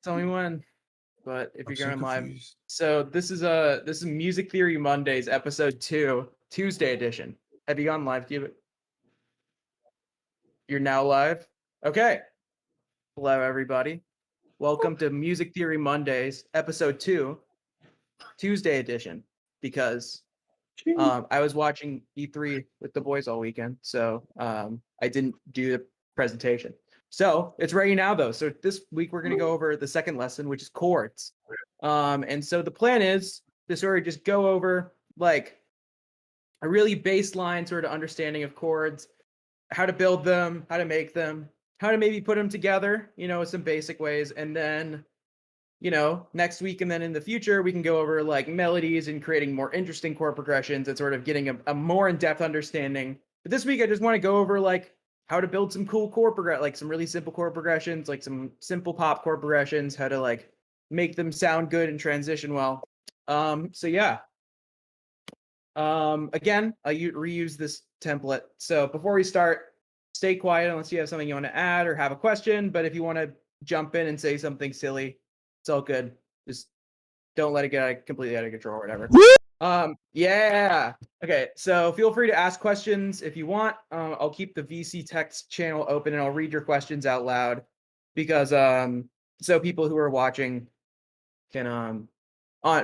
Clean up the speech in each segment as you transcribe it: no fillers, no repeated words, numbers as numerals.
Tell me when. But if I'm you're so going live, confused. so this is Music Theory Mondays, episode 2, Tuesday edition. Have you gone live, Cubic? You're now live. Okay. Hello, everybody. Welcome to Music Theory Mondays, episode 2, Tuesday edition. Because I was watching E3 with the boys all weekend, so I didn't do the presentation. So it's ready now, though. So this week we're going to go over the second lesson, which is chords. And so the plan is to sort of just go over like a really baseline sort of understanding of chords, how to build them, how to make them, how to maybe put them together, some basic ways. And then, next week and then in the future, we can go over like melodies and creating more interesting chord progressions and sort of getting a more in-depth understanding. But this week, I just want to go over like how to build some cool chord like some really simple chord progressions, like some simple pop chord progressions, how to like make them sound good and transition well. So yeah. Again, I reuse this template. So before we start, stay quiet unless you have something you want to add or have a question. But if you want to jump in and say something silly, it's all good. Just don't let it get completely out of control or whatever. Yeah. Okay. So feel free to ask questions if you want. I'll keep the VC text channel open and I'll read your questions out loud because so people who are watching can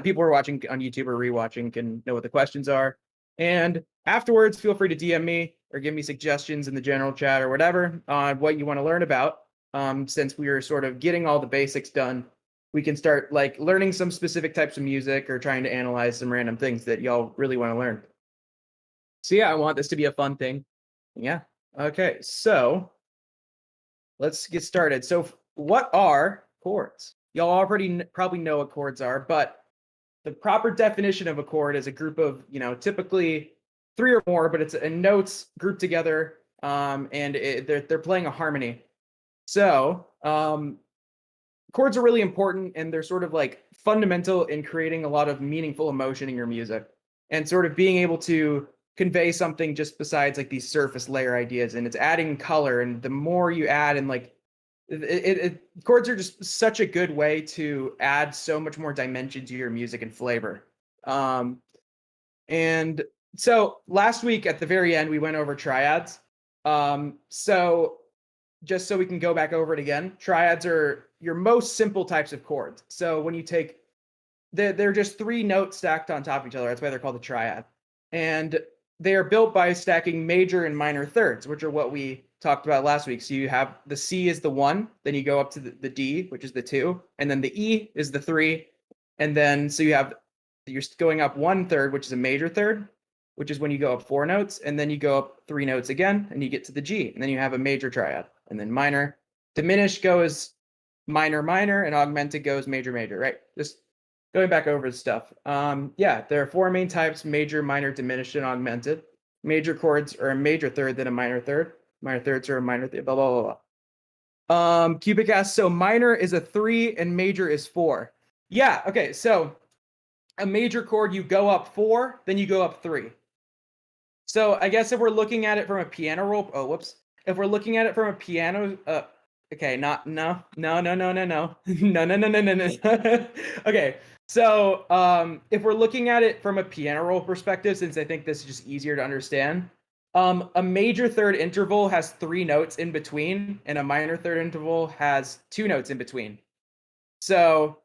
people who are watching on YouTube or rewatching can know what the questions are. And afterwards, feel free to DM me or give me suggestions in the general chat or whatever on what you want to learn about. Since we are sort of getting all the basics done, we can start like learning some specific types of music or trying to analyze some random things that y'all really want to learn. So yeah, I want this to be a fun thing. Yeah. Okay, so let's get started. So what are chords? Y'all already probably know what chords are, but the proper definition of a chord is a group of, typically 3 or more, but it's notes grouped together, and they're playing a harmony. So chords are really important, and they're sort of like fundamental in creating a lot of meaningful emotion in your music, and sort of being able to convey something just besides like these surface layer ideas. And it's adding color, and the more you add, and like chords are just such a good way to add so much more dimension to your music and flavor. And so last week at the very end, we went over triads. So just so we can go back over it again, triads are your most simple types of chords. So when you take, they're just 3 notes stacked on top of each other. That's why they're called a triad. And they are built by stacking major and minor thirds, which are what we talked about last week. So you have the C is the 1, then you go up to the D, which is the 2, and then the E is the 3. And then so you're going up 1/3, which is a major third, which is when you go up 4 notes, and then you go up 3 notes again, and you get to the G, and then you have a major triad. And then minor, diminished goes minor, minor, and augmented goes major, major, right? Just going back over the stuff. Yeah, there are 4 main types: major, minor, diminished, and augmented. Major chords are a major third, then a minor third. Minor thirds are a minor third, blah, blah, blah, blah. Cubic asks, so minor is a 3 and major is 4. Yeah, okay, so a major chord, you go up 4, then you go up 3. So I guess if we're looking at it from a piano roll, if we're looking at it from a piano, okay, no. Okay, so if we're looking at it from a piano roll perspective, since I think this is just easier to understand, a major third interval has 3 notes in between, and a minor third interval has 2 notes in between. So,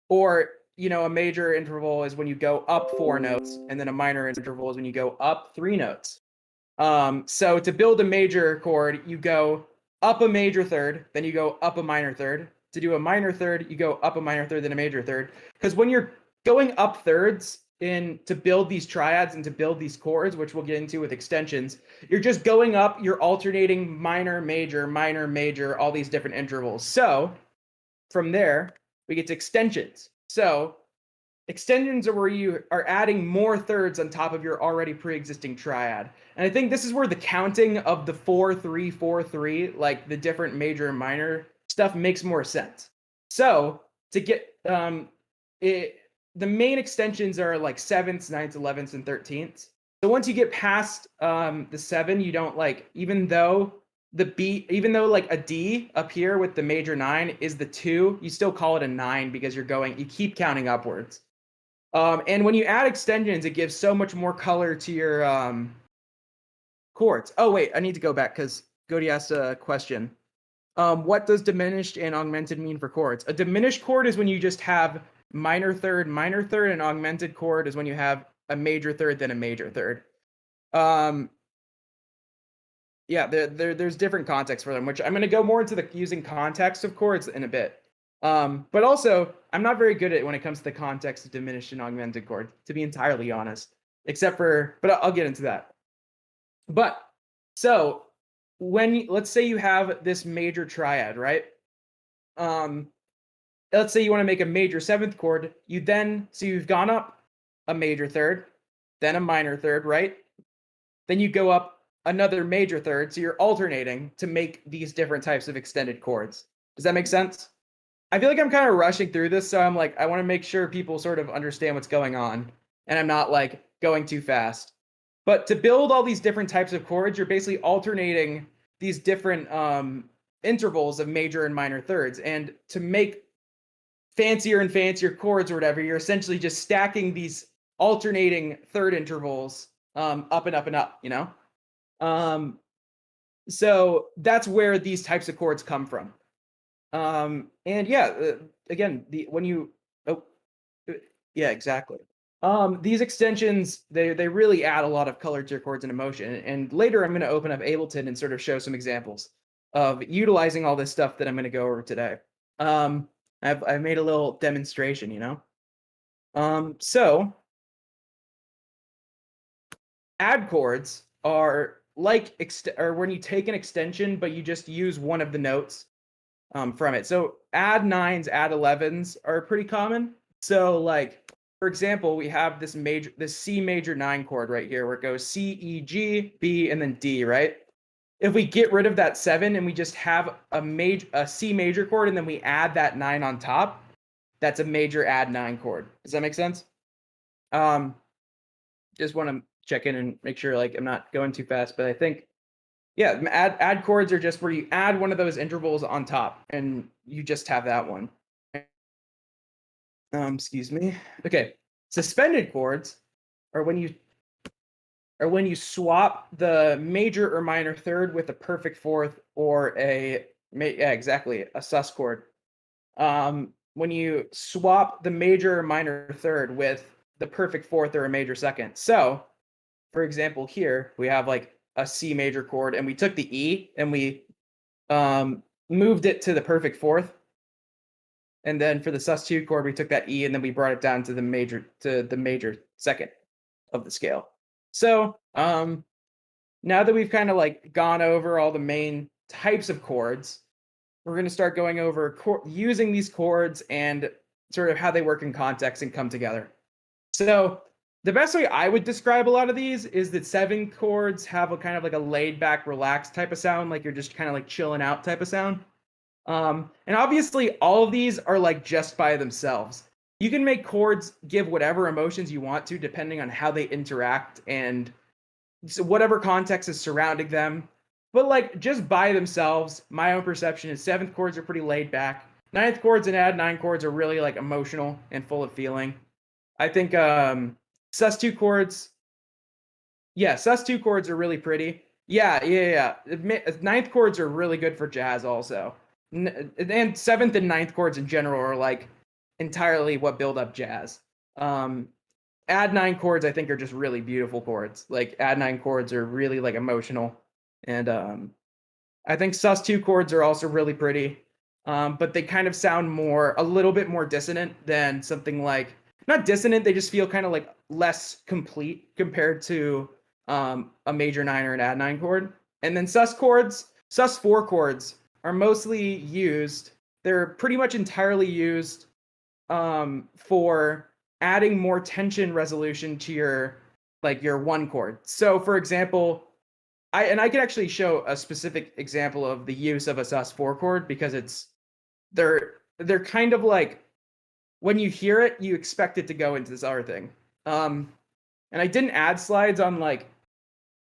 or a major interval is when you go up 4 notes, and then a minor interval is when you go up 3 notes. So to build a major chord, you go up a major third, then you go up a minor third. To do a minor third, you go up a minor third, then a major third. Because when you're going up thirds to build these triads and to build these chords, which we'll get into with extensions, you're just going up, you're alternating minor, major, all these different intervals. So from there, we get to extensions. So extensions are where you are adding more thirds on top of your already pre-existing triad. And I think this is where the counting of the 4-3, 4-3, like the different major and minor stuff, makes more sense. So to get the main extensions are like 7ths, 9ths, 11ths, and 13ths. So once you get past the 7, you don't like, even though the B, even though like a D up here with the major 9 is the 2, you still call it a 9 because you keep counting upwards. And when you add extensions, it gives so much more color to your chords. Oh wait, I need to go back because Gody asked a question. What does diminished and augmented mean for chords? A diminished chord is when you just have minor third, and augmented chord is when you have a major third, then a major third. Yeah, there's different contexts for them, which I'm going to go more into the using context of chords in a bit. But also, I'm not very good at it when it comes to the context of diminished and augmented chord, to be entirely honest. But I'll get into that. But so let's say you have this major triad, right? Let's say you want to make a major 7th chord. You've gone up a major third, then a minor third, right? Then you go up another major third, so you're alternating to make these different types of extended chords. Does that make sense? I feel like I'm kind of rushing through this, so I'm like, I want to make sure people sort of understand what's going on, and I'm not like going too fast. But to build all these different types of chords, you're basically alternating these different intervals of major and minor thirds. And to make fancier and fancier chords or whatever, you're essentially just stacking these alternating third intervals up and up and up, you know? So that's where these types of chords come from. And yeah, again, yeah, exactly. These extensions, they really add a lot of color to your chords and emotion. And later I'm going to open up Ableton and sort of show some examples of utilizing all this stuff that I'm going to go over today. I've made a little demonstration, you know? So add chords are like or when you take an extension, but you just use one of the notes from it. So add 9s, add 11s are pretty common. So like, for example, we have this C major 9 chord right here where it goes C, E, G, B, and then D, right? If we get rid of that 7 and we just have a C major chord and then we add that 9 on top, that's a major add 9 chord. Does that make sense? Just want to check in and make sure like I'm not going too fast, but I think, yeah, add chords are just where you add one of those intervals on top and you just have that one. Excuse me. Okay. Suspended chords are when you swap the major or minor third with a perfect fourth or yeah, exactly, a sus chord. When you swap the major or minor third with the perfect fourth or a major second. So, for example, here we have like a C major chord and we took the E and we moved it to the perfect fourth. And then for the sus2 chord, we took that E and then we brought it down to the major second of the scale. So now that we've kind of like gone over all the main types of chords, we're going to start going over using these chords and sort of how they work in context and come together. So the best way I would describe a lot of these is that 7 chords have a kind of like a laid back, relaxed type of sound, like you're just kind of like chilling out type of sound. And obviously all of these are like just by themselves. You can make chords give whatever emotions you want to, depending on how they interact and so whatever context is surrounding them. But like just by themselves, my own perception is 7th chords are pretty laid back. 9th chords and add 9 chords are really like emotional and full of feeling. I think sus2 chords, yeah, sus2 chords are really pretty. Yeah. 9th chords are really good for jazz also. And 7th and 9th chords in general are like entirely what build up jazz. Add 9 chords I think are just really beautiful chords. Like add 9 chords are really like emotional. And I think sus2 chords are also really pretty. But they kind of sound a little bit more dissonant than something like, not dissonant, they just feel kind of like less complete compared to a major 9 or an add 9 chord. And then sus4 chords are mostly used, they're pretty much entirely used for adding more tension resolution to your 1 chord. So for example, I can actually show a specific example of the use of a sus4 chord because they're kind of like, when you hear it, you expect it to go into this other thing. And I didn't add slides on like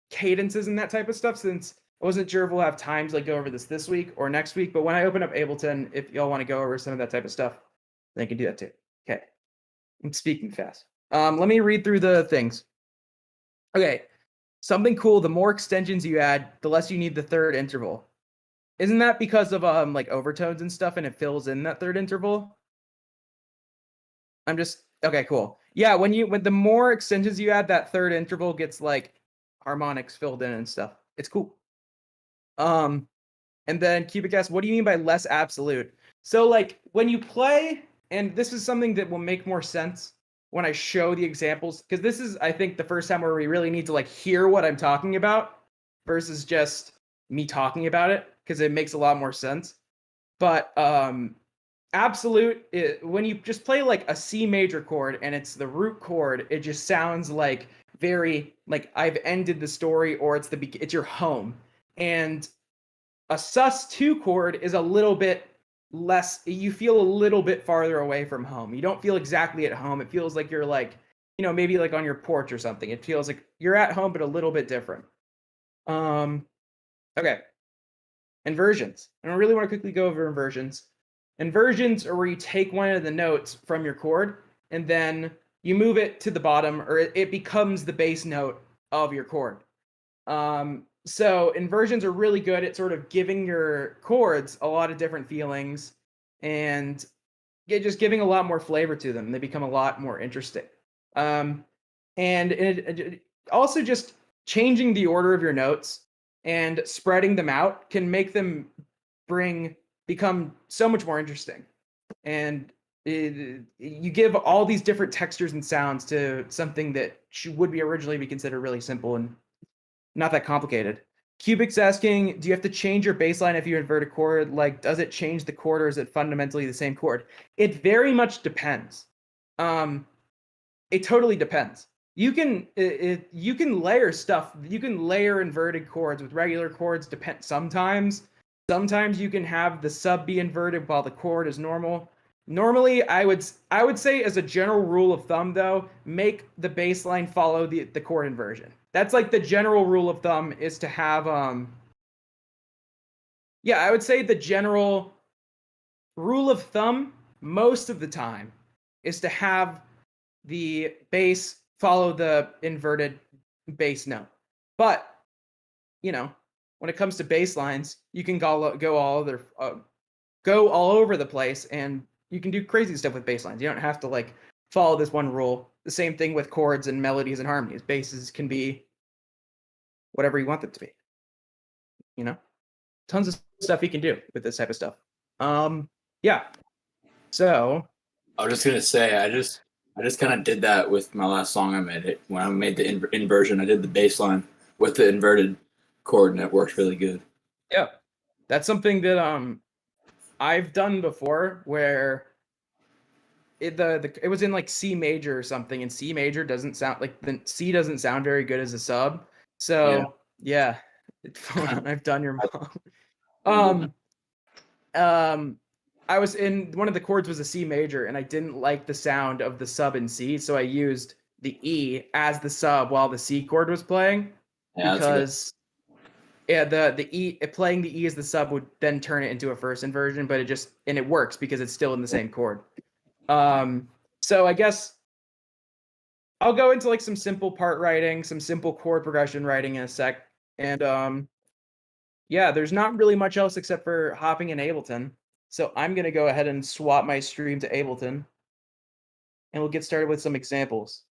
cadences and that type of stuff since I wasn't sure if we'll have time to like go over this week or next week, but when I open up Ableton, if y'all want to go over some of that type of stuff, then I can do that too. Okay. I'm speaking fast. Let me read through the things. Okay. Something cool, the more extensions you add, the less you need the third interval. Isn't that because of like overtones and stuff and it fills in that third interval? I'm just okay, cool. Yeah, when the more extensions you add, that third interval gets like harmonics filled in and stuff. It's cool. And then Cubic asks, what do you mean by less absolute? So like when you play, and this is something that will make more sense when I show the examples, because this is, I think, the first time where we really need to like hear what I'm talking about versus just me talking about it, because it makes a lot more sense. But absolute, when you just play like a C major chord and it's the root chord, it just sounds like very like I've ended the story, or it's your home. And a sus2 chord is a little bit less, you feel a little bit farther away from home. You don't feel exactly at home. It feels like you're like, maybe like on your porch or something. It feels like you're at home, but a little bit different. Okay. Inversions. I don't really want to quickly go over inversions. Inversions are where you take one of the notes from your chord and then you move it to the bottom, or it becomes the bass note of your chord. So inversions are really good at sort of giving your chords a lot of different feelings and just giving a lot more flavor to them. They become a lot more interesting. And it also just changing the order of your notes and spreading them out can make them become so much more interesting. And you give all these different textures and sounds to something that would be originally be considered really simple and not that complicated. Cubic's asking, do you have to change your bass line if you invert a chord? Like, does it change the chord, or is it fundamentally the same chord? It very much depends. It totally depends. You can layer stuff. You can layer inverted chords with regular chords. Sometimes you can have the sub be inverted while the chord is normal. Normally, I would say, as a general rule of thumb, though, make the bass line follow the chord inversion. That's like the general rule of thumb, is to have yeah, I would say the general rule of thumb most of the time is to have the bass follow the inverted bass note. But when it comes to bass lines, you can go all over the place, and you can do crazy stuff with bass lines. You don't have to like follow this one rule. The same thing with chords and melodies and harmonies. Basses can be whatever you want them to be. Tons of stuff you can do with this type of stuff. Yeah. So I was just gonna say, I just kind of did that with my last song I made. When I made the inversion, I did the bass line with the inverted chord, and it worked really good. Yeah, that's something that I've done before, where it was in like C major or something, and C major doesn't sound like the C doesn't sound very good as a sub. So yeah, I've done your mom. I was in one of the chords was a C major, and I didn't like the sound of the sub in C, so I used the E as the sub while the C chord was playing, because the E, playing the E as the sub would then turn it into a first inversion, but it works because it's still in the same chord. So I guess I'll go into like some simple part writing, some simple chord progression writing in a sec, and yeah, there's not really much else except for hopping in Ableton. So I'm going to go ahead and swap my stream to Ableton, and we'll get started with some examples.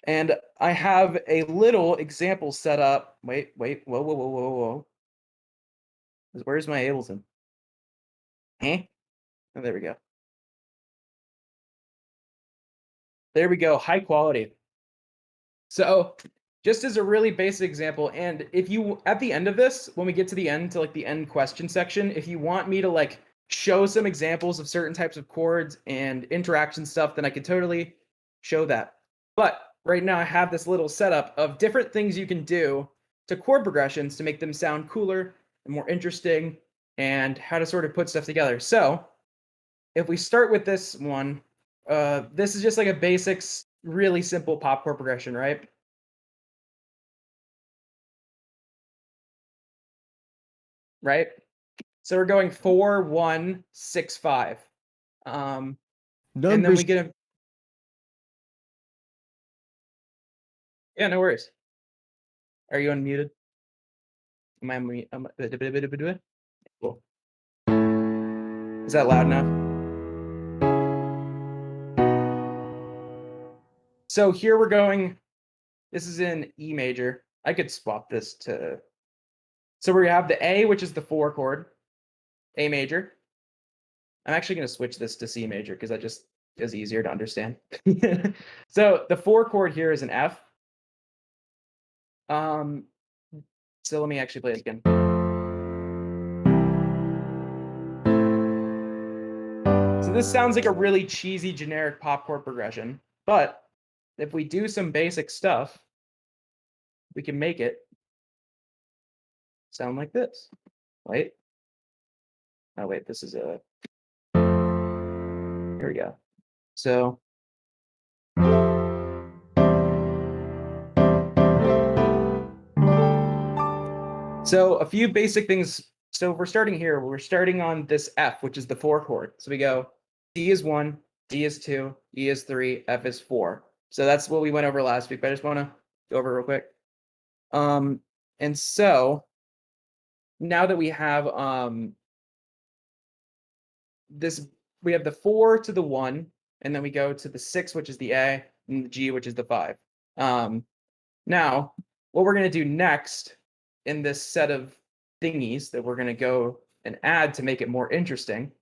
And I have a little example set up. Wait, whoa. Where's my Ableton? Oh, there we go. There we go, high quality. So just as a really basic example, and if you, at the end of this, when we get to the end, to like the end question section, if you want me to like show some examples of certain types of chords and interaction stuff, then I could totally show that. But right now I have this little setup of different things you can do to chord progressions to make them sound cooler and more interesting, and how to sort of put stuff together. So if we start with this one, this is just like a basics, really simple pop chord progression, right? right? So we're going 4, 1, 6, 5. And then Numbers. we get a. Yeah, no worries. Are you unmuted? Am I unmuted? Cool. Is that loud enough? So here we're going. This is in E major. I could swap this to. So we have the A, which is the 4 chord, A major. I'm actually going to switch this to C major because that just is easier to understand. So the 4 chord here is an F. So let me actually play it again. So this sounds like a really cheesy generic pop chord progression, but if we do some basic stuff, we can make it sound like this. Wait. Oh wait, this is a. Here we go. So. So a few basic things. So we're starting here. We're starting on this F, which is the 4 chord. So we go D is 1, D is 2, E is 3, F is 4. So that's what we went over last week, but I just want to go over real quick. And so now that we have this, we have the 4 to the 1, and then we go to the 6, which is the A, and the G, which is the 5. Now, what we're going to do next in this set of thingies that we're going to go and add to make it more interesting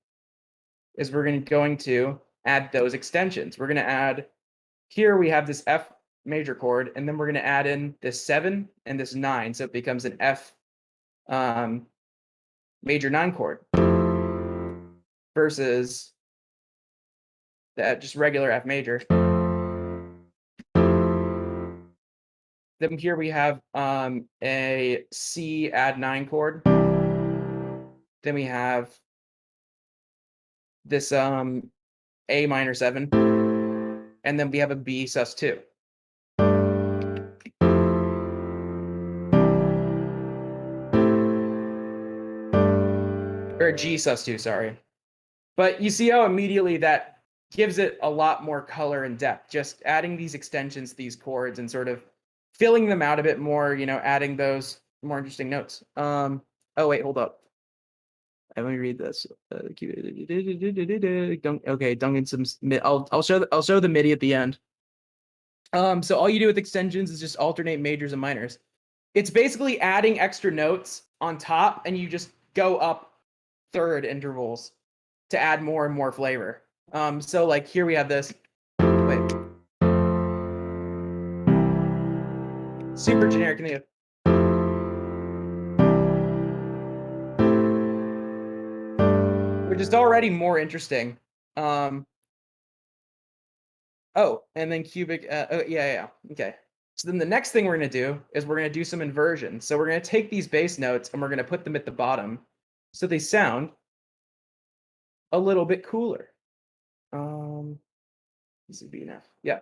is we're going to add those extensions. We're going to add, here we have this F major chord, and then we're going to add in this 7 and this 9, so it becomes an F major 9 chord versus that just regular F major. Then here we have a C add 9 chord. Then we have this A minor 7, and then we have a B sus2. Or G sus2, sorry. But you see how immediately that gives it a lot more color and depth, just adding these extensions to these chords and sort of filling them out a bit more, you know, adding those more interesting notes. Oh wait, hold up. Let me read this. Okay, Duncan, some I'll show the MIDI at the end. So all you do with extensions is just alternate majors and minors. It's basically adding extra notes on top, and you just go up third intervals to add more and more flavor. So like here we have this. Wait. Super generic in the. Which is already more interesting. Oh, and then cubic. Yeah. Okay. So then the next thing we're going to do is we're going to do some inversions. So we're going to take these bass notes and we're going to put them at the bottom so they sound a little bit cooler. This would be enough. Yeah.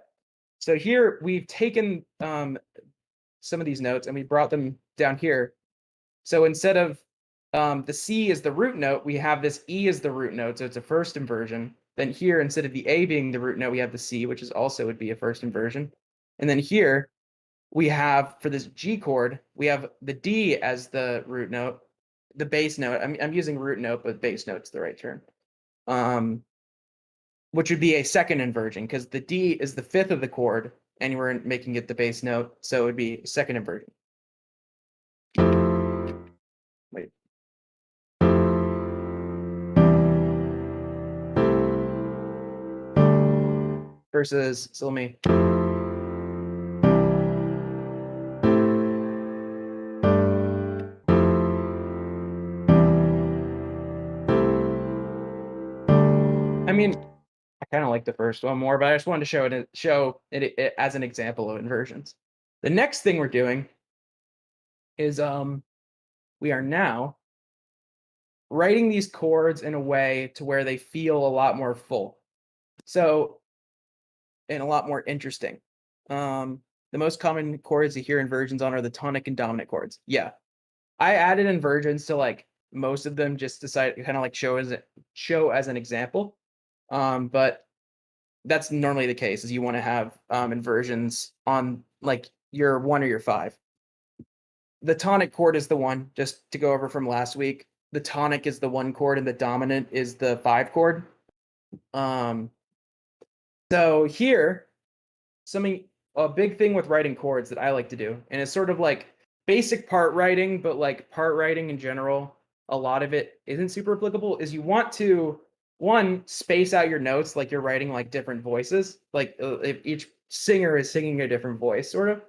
So here we've taken some of these notes and we brought them down here. So instead of the C is the root note, we have this E as the root note. So it's a first inversion. Then here, instead of the A being the root note, we have the C, which is also would be a first inversion. And then here we have, for this G chord, we have the D as the root note, the bass note. I'm using root note, but bass note's the right term. Which would be a second inversion because the D is the 5th of the chord and we're making it the bass note. So it would be second inversion. Wait. Versus, so let me. I mean, I kind of like the first one more, but I just wanted to show it as an example of inversions. The next thing we're doing is we are now writing these chords in a way to where they feel a lot more full. So, and a lot more interesting. The most common chords you hear inversions on are the tonic and dominant chords. Yeah. I added inversions to like most of them just decide kind of like show as an example. But that's normally the case, is you want to have inversions on like your 1 or your 5. The tonic chord is the one, just to go over from last week. The tonic is the 1 chord and the dominant is the 5 chord. So here, a big thing with writing chords that I like to do, and it's sort of like basic part writing, but like part writing in general, a lot of it isn't super applicable, is you want to, one, space out your notes like you're writing like different voices, like if each singer is singing a different voice, sort of,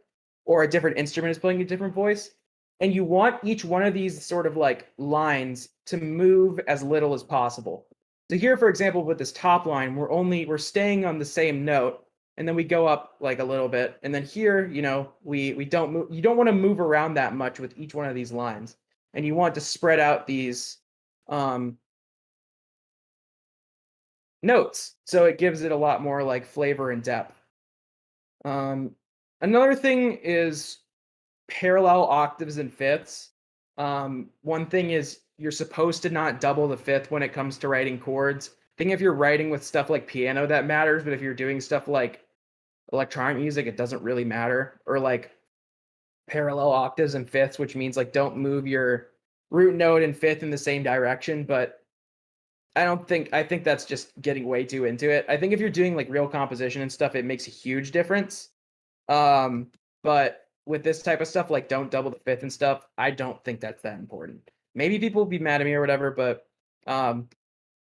or a different instrument is playing a different voice. And you want each one of these sort of like lines to move as little as possible. So here, for example, with this top line, we're staying on the same note, and then we go up like a little bit. And then here, you know, we don't move, you don't want to move around that much with each one of these lines. And you want to spread out these notes, so it gives it a lot more like flavor and depth. Another thing is parallel octaves and fifths. One thing is you're supposed to not double the fifth when it comes to writing chords. I think if you're writing with stuff like piano, that matters, but if you're doing stuff like electronic music, it doesn't really matter. Or like parallel octaves and fifths, which means like don't move your root note and fifth in the same direction. But I think that's just getting way too into it. I think if you're doing like real composition and stuff, it makes a huge difference. But with this type of stuff, like don't double the fifth and stuff, I don't think that's that important. Maybe people will be mad at me or whatever, but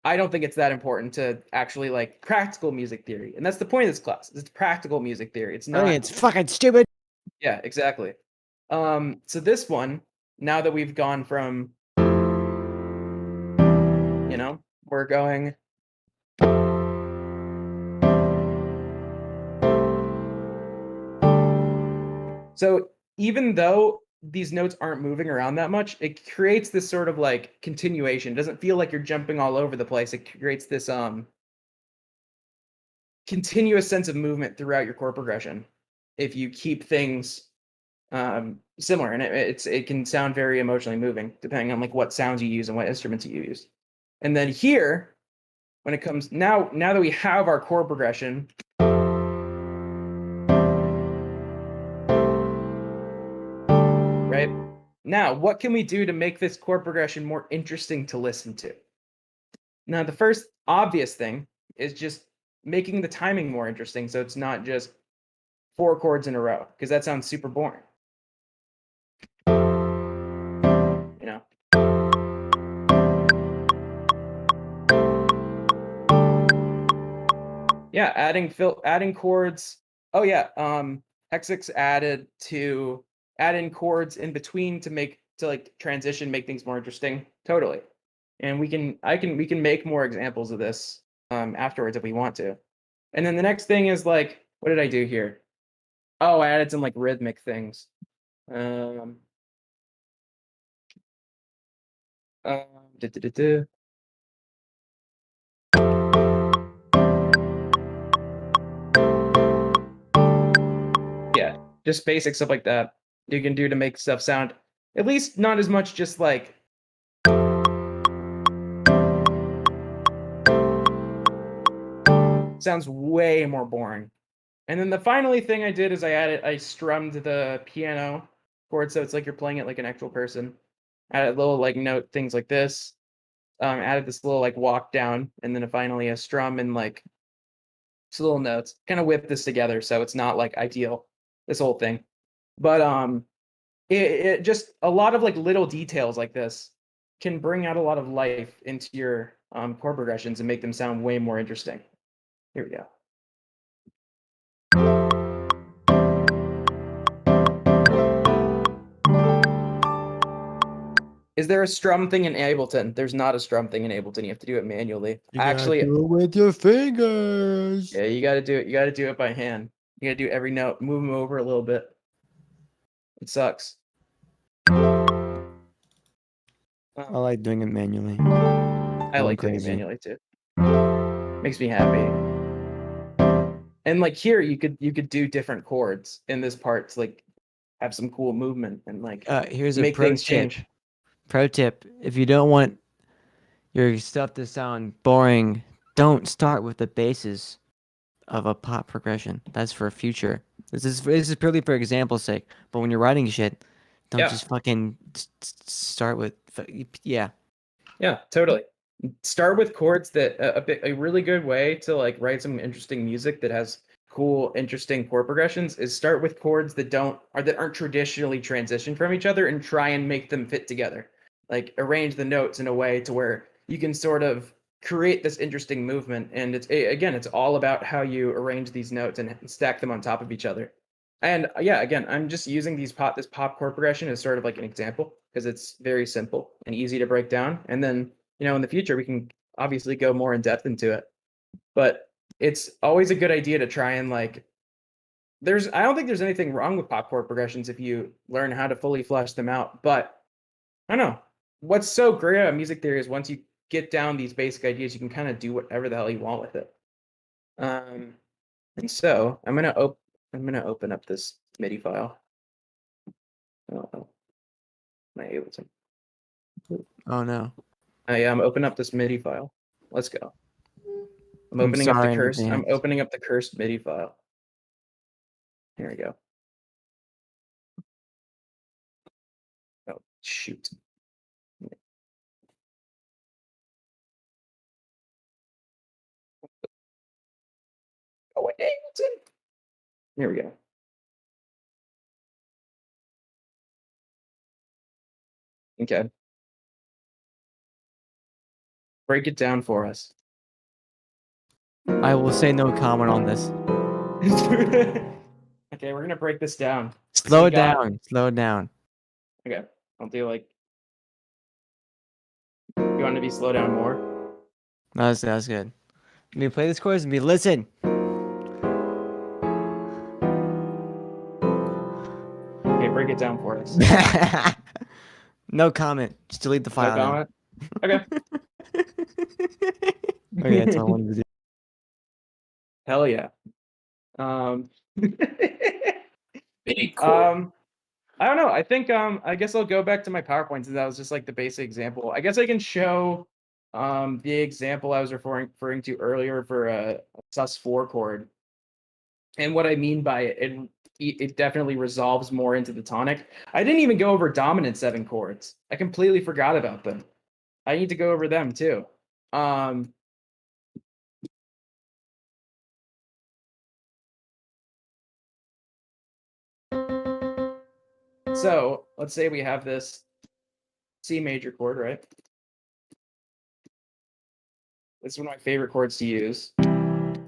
I don't think it's that important to actually like practical music theory. And that's the point of this class. It's practical music theory. It's not. It's fucking stupid. Yeah, exactly. So this one, now that we've gone from, you know, we're going. So even though these notes aren't moving around that much, it creates this sort of like continuation. It doesn't feel like you're jumping all over the place. It creates this continuous sense of movement throughout your chord progression if you keep things similar. And it can sound very emotionally moving depending on like what sounds you use and what instruments you use. And then here, when it comes now that we have our chord progression, right? Now, what can we do to make this chord progression more interesting to listen to? Now, the first obvious thing is just making the timing more interesting, so it's not just 4 chords in a row, because that sounds super boring. You know? Yeah, adding chords. Oh yeah, Hexix add in chords in between to like transition, make things more interesting. Totally. And we can make more examples of this afterwards if we want to. And then the next thing is like, what did I do here? Oh, I added some like rhythmic things. Yeah, just basic stuff like that you can do to make stuff sound at least not as much just like sounds way more boring. And then the finally thing I did is I strummed the piano chord, so it's like you're playing it like an actual person. Added little like note things like this. Added this little like walk down, and then finally a strum and like some little notes. Kind of whip this together so it's not like ideal, this whole thing. But it just a lot of like little details like this can bring out a lot of life into your chord progressions and make them sound way more interesting. Here we go. Is there a strum thing in Ableton? There's not a strum thing in Ableton. You have to do it manually. You actually do it with your fingers. Yeah, you got to do it. You got to do it by hand. You got to do every note. Move them over a little bit. It sucks. I like doing it manually. I like doing it manually too. Makes me happy. And like here, you could do different chords in this part to like have some cool movement and like Here's a make pro things tip. change. Pro tip: if you don't want your stuff to sound boring, don't start with the basis of a pop progression. That's for future. This is purely for example's sake. But when you're writing shit, don't Yeah. just fucking start with yeah. Yeah, totally. Start with chords that a really good way to like write some interesting music that has cool, interesting chord progressions is start with chords that aren't traditionally transitioned from each other and try and make them fit together. Like arrange the notes in a way to where you can sort of create this interesting movement. And it's all about how you arrange these notes and stack them on top of each other. And yeah, again, I'm just using this pop chord progression as sort of like an example because it's very simple and easy to break down. And then, in the future, we can obviously go more in depth into it. But it's always a good idea to try and like, I don't think there's anything wrong with pop chord progressions if you learn how to fully flesh them out. But I don't know. What's so great about music theory is once you get down these basic ideas, you can kind of do whatever the hell you want with it. And so I'm gonna open up this MIDI file. Oh, am I able to? Oh no. I'm opening up this MIDI file. Let's go. I'm I'm opening up sorry the in cursed. I'm advance. opening up the cursed MIDI file. Here we go. Oh shoot. Oh wait, Ableton. Here we go. Okay. Break it down for us. I will say no comment on this. Okay, we're gonna break this down. Slow we it got- down. Slow it down. Okay, I'll do like. You want to be slow down more? No, that's good. Let me play this chorus and be listen. Okay, break it down for us. No comment. Just delete the No file. comment. Okay. Okay, that's all I wanted to do. Hell yeah. Any chord. I don't know. I think I guess I'll go back to my PowerPoint since that was just like the basic example. I guess I can show the example I was referring to earlier for a sus4 chord. And what I mean by it definitely resolves more into the tonic. I didn't even go over dominant 7 chords. I completely forgot about them. I need to go over them too. So let's say we have this C major chord, right? It's one of my favorite chords to use.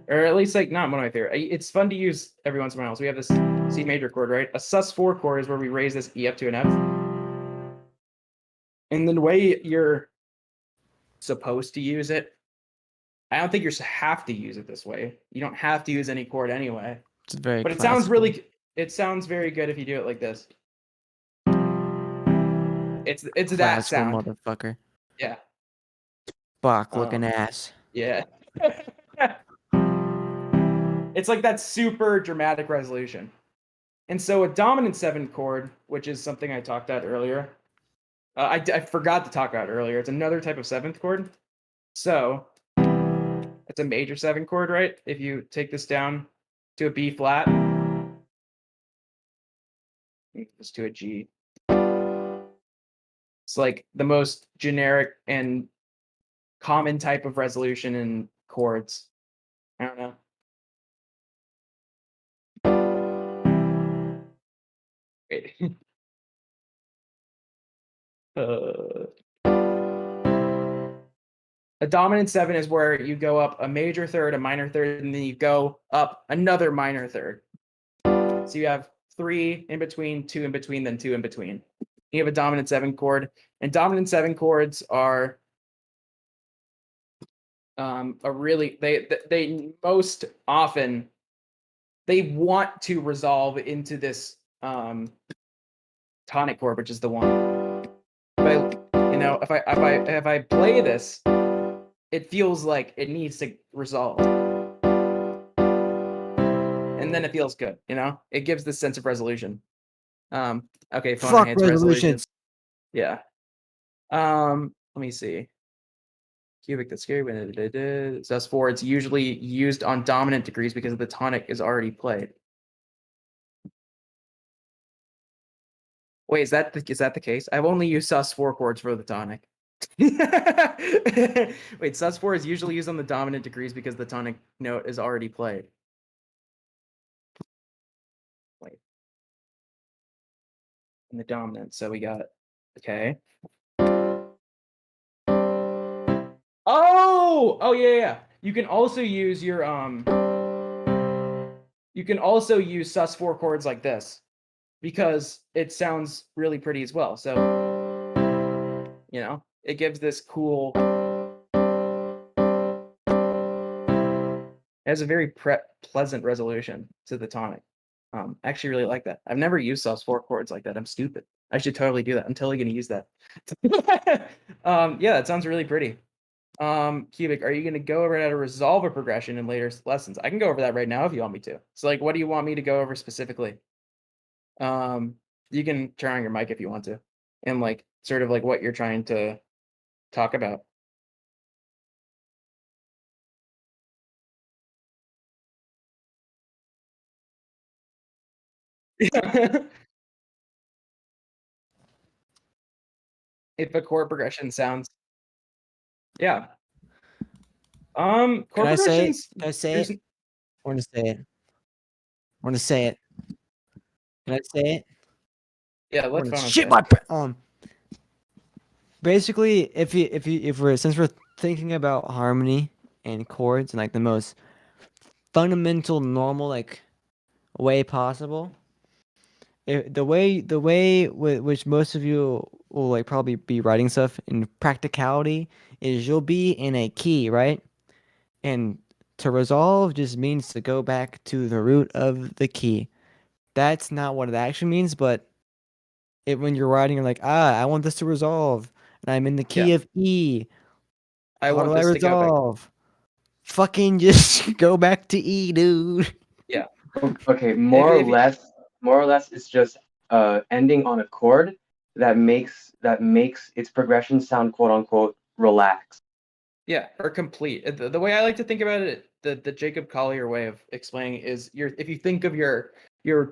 Or at least like not one of my favorite. It's fun to use every once in a while. So we have this C major chord, right? A sus4 chord is where we raise this E up to an F. And the way you're supposed to use it, I don't think you have to use it this way. You don't have to use any chord anyway. It's very But it sounds very good if you do it like this. It's that classical sound. motherfucker. Yeah. Bach looking ass. Yeah. It's like that super dramatic resolution. And so a dominant 7 chord, which is something I talked about earlier, I forgot to talk about earlier. It's another type of 7th chord. So it's a major 7 chord, right? If you take this down to a B flat, this to a G. It's like the most generic and common type of resolution in chords. I don't know. Wait. A dominant 7 is where you go up a major third, a minor third, and then you go up another minor third. So you have 3 in between, 2 in between, then 2 in between. You have a dominant 7 chord, and dominant 7 chords are they most often they want to resolve into this tonic chord, which is the 1. If I play this, it feels like it needs to resolve. And then it feels good, It gives this sense of resolution. Okay, phone Fuck enhanced resolution. resolutions. Yeah. Let me see. Cubic, that's scary. When it is sus4, it's usually used on dominant degrees because the tonic is already played. Wait, is that the case? I've only used sus4 chords for the tonic. Wait, sus4 is usually used on the dominant degrees because the tonic note is already played. Wait. In the dominant, so we got, okay. Oh yeah. You can also use your you can also use sus4 chords like this because it sounds really pretty as well. So, you know, it gives this cool, it has a very pleasant resolution to the tonic. I actually really like that. I've never used sus4 chords like that. I'm stupid. I should totally do that. I'm totally gonna use that. Yeah, that sounds really pretty. Cubic, are you going to go over how to resolve a progression in later lessons? I can go over that right now if you want me to. So like, what do you want me to go over specifically? You can turn on your mic if you want to, and like sort of like what you're trying to talk about. If a chord progression sounds, yeah. Chord Can I say it? progressions. Can I say there's- it? I want to say it. I want to say it. Can I say it? Yeah, I let's wanna phone shit my basically if we're since we're thinking about harmony and chords and like the most fundamental normal like way possible, the way which most of you will like probably be writing stuff in practicality is you'll be in a key, right? And to resolve just means to go back to the root of the key. That's not what it actually means, but when you're writing, you're like, I want this to resolve, and I'm in the key Yeah. of E. I How want do I this to go back. resolve? Fucking just go back to E, dude. Yeah. Okay, more If or less, it's just ending on a chord that makes its progression sound quote unquote relaxed. Yeah, or complete. The way I like to think about it, the Jacob Collier way of explaining is if you think of your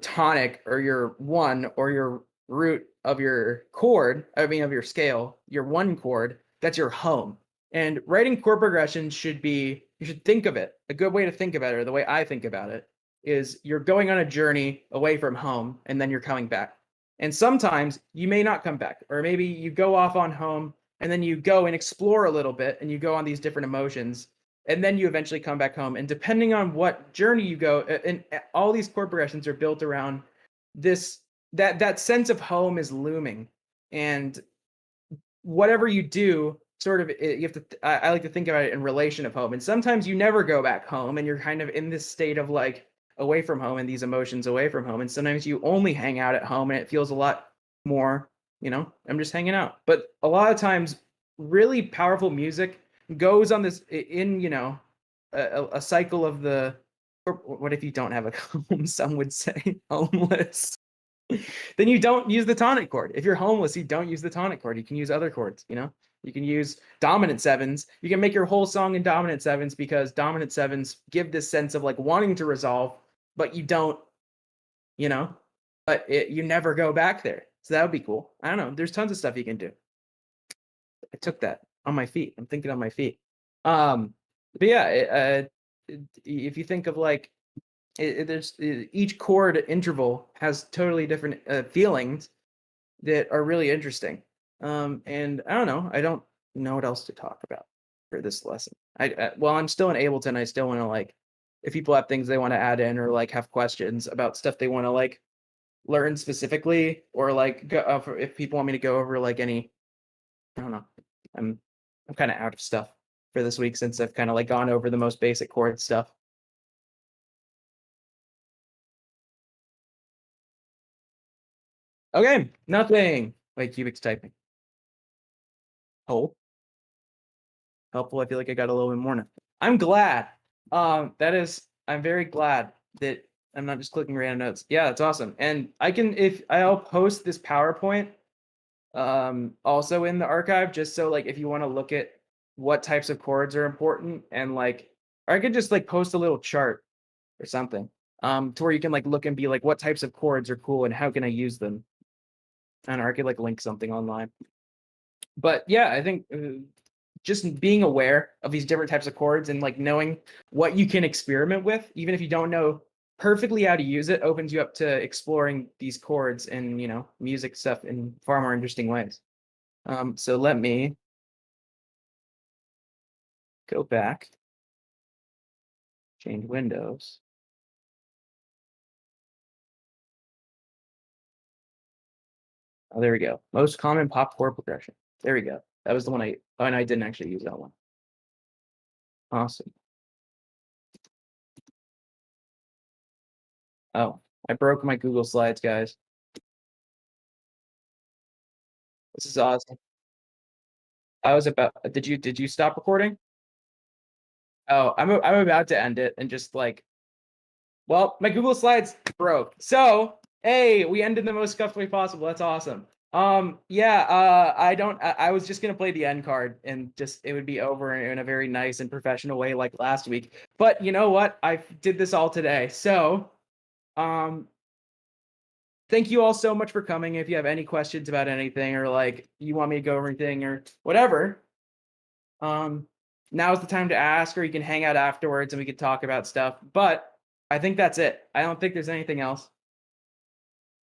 tonic or your one or your root of your chord, I mean of your scale, your one chord, that's your home. And writing chord progressions should be, you should think of it. A good way to think about it, or the way I think about it, is you're going on a journey away from home and then you're coming back. And sometimes you may not come back, or maybe you go off on home and then you go and explore a little bit and you go on these different emotions and then you eventually come back home, and depending on what journey you go, and all these chord progressions are built around this, that sense of home is looming, and whatever you do sort of, you have to, I like to think about it in relation of home, and sometimes you never go back home and you're kind of in this state of like away from home and these emotions away from home, and sometimes you only hang out at home and it feels a lot more, I'm just hanging out. But a lot of times really powerful music goes on this in, a cycle of the, or what if you don't have a home? Some would say homeless. Then you don't use the tonic chord. If you're homeless, you don't use the tonic chord. You can use other chords, You can use dominant sevens. You can make your whole song in dominant sevens because dominant sevens give this sense of like wanting to resolve, but you don't, but you never go back there. So that would be cool. I don't know. There's tons of stuff you can do. I took that on my feet. I'm thinking on my feet. But yeah, if you think of like, there's each chord interval has totally different feelings that are really interesting. And I don't know. I don't know what else to talk about for this lesson. Well, I'm still in Ableton. I still want to like, if people have things they want to add in or like have questions about stuff they want to like learn specifically, or like if people want me to go over like any, I don't know. I'm kind of out of stuff for this week since I've kind of like gone over the most basic chord stuff. Okay, nothing. Wait, Cubic's typing. Oh, helpful. I feel like I got a little bit more now. I'm glad. I'm very glad that I'm not just clicking random notes. Yeah, that's awesome. And I'll post this PowerPoint also in the archive, just so like if you want to look at what types of chords are important, and like, or I could just like post a little chart or something, to where you can like look and be like, what types of chords are cool and how can I use them? And I could like link something online. But yeah, I think just being aware of these different types of chords and like knowing what you can experiment with, even if you don't know perfectly how to use it, opens you up to exploring these chords and, you know, music stuff in far more interesting ways. So let me go back, change windows. Oh, there we go. Most common pop chord progression. There we go. That was the one oh, and I didn't actually use that one. Awesome. Oh, I broke my Google Slides, guys. This is awesome. I was about, did you stop recording? Oh, I'm about to end it and just like, well, my Google Slides broke. So, hey, we ended the most scuffed way possible. That's awesome. Yeah, I was just gonna play the end card and just it would be over in a very nice and professional way like last week. But you know what? I did this all today. So, thank you all so much for coming. If you have any questions about anything or like you want me to go over anything or whatever, now's the time to ask, or you can hang out afterwards and we can talk about stuff. But I think that's it. I don't think there's anything else.